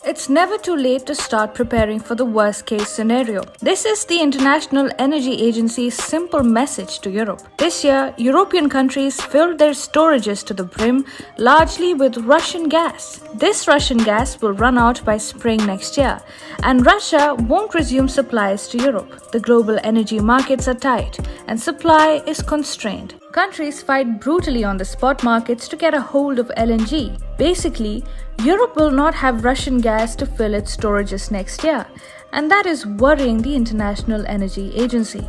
It's never too late to start preparing for the worst case scenario. This is the International Energy Agency's simple message to Europe. This year, European countries filled their storages to the brim, largely with Russian gas. This Russian gas will run out by spring next year, and Russia won't resume supplies to Europe. The global energy markets are tight, and supply is constrained. Countries fight brutally on the spot markets to get a hold of LNG. Basically, Europe will not have Russian gas to fill its storages next year, and that is worrying the International Energy Agency.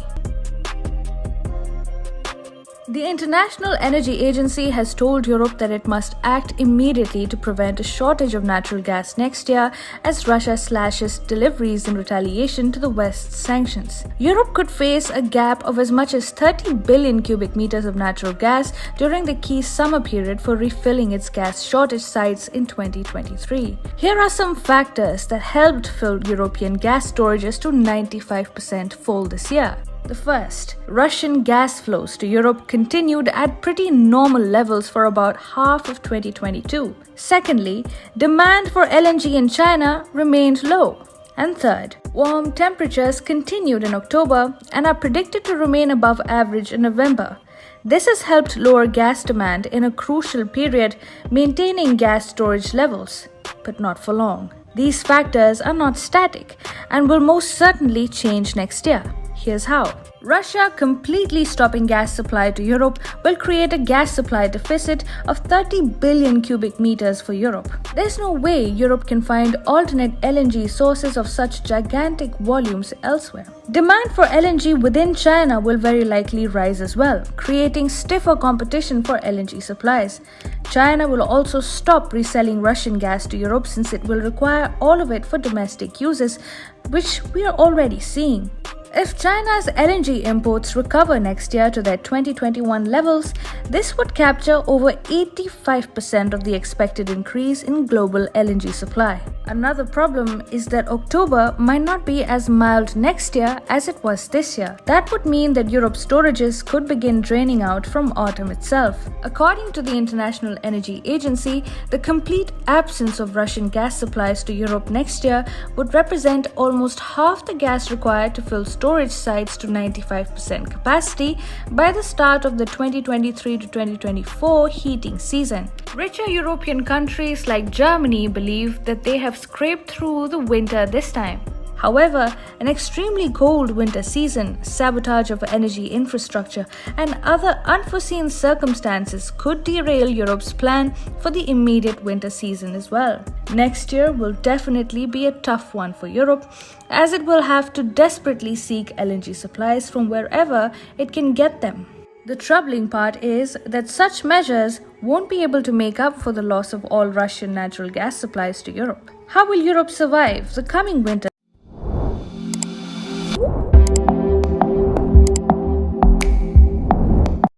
The International Energy Agency has told Europe that it must act immediately to prevent a shortage of natural gas next year as Russia slashes deliveries in retaliation to the West's sanctions. Europe could face a gap of as much as 30 billion cubic meters of natural gas during the key summer period for refilling its gas shortage sites in 2023. Here are some factors that helped fill European gas storages to 95% full this year. The first, Russian gas flows to Europe continued at pretty normal levels for about half of 2022. Secondly, demand for LNG in China remained low. And third, warm temperatures continued in October and are predicted to remain above average in November. This has helped lower gas demand in a crucial period, maintaining gas storage levels, but not for long. These factors are not static and will most certainly change next year. Here's how. Russia completely stopping gas supply to Europe will create a gas supply deficit of 30 billion cubic meters for Europe. There's no way Europe can find alternate LNG sources of such gigantic volumes elsewhere. Demand for LNG within China will very likely rise as well, creating stiffer competition for LNG supplies. China will also stop reselling Russian gas to Europe since it will require all of it for domestic uses, which we are already seeing. If China's LNG imports recover next year to their 2021 levels, this would capture over 85% of the expected increase in global LNG supply. Another problem is that October might not be as mild next year as it was this year. That would mean that Europe's storages could begin draining out from autumn itself. According to the International Energy Agency, the complete absence of Russian gas supplies to Europe next year would represent almost half the gas required to fill storage sites to 95% capacity by the start of the 2023 to 2024 heating season. Richer European countries like Germany believe that they have scraped through the winter this time. However, an extremely cold winter season, sabotage of energy infrastructure, and other unforeseen circumstances could derail Europe's plan for the immediate winter season as well. Next year will definitely be a tough one for Europe, as it will have to desperately seek LNG supplies from wherever it can get them. The troubling part is that such measures won't be able to make up for the loss of all Russian natural gas supplies to Europe. How will Europe survive the coming winter?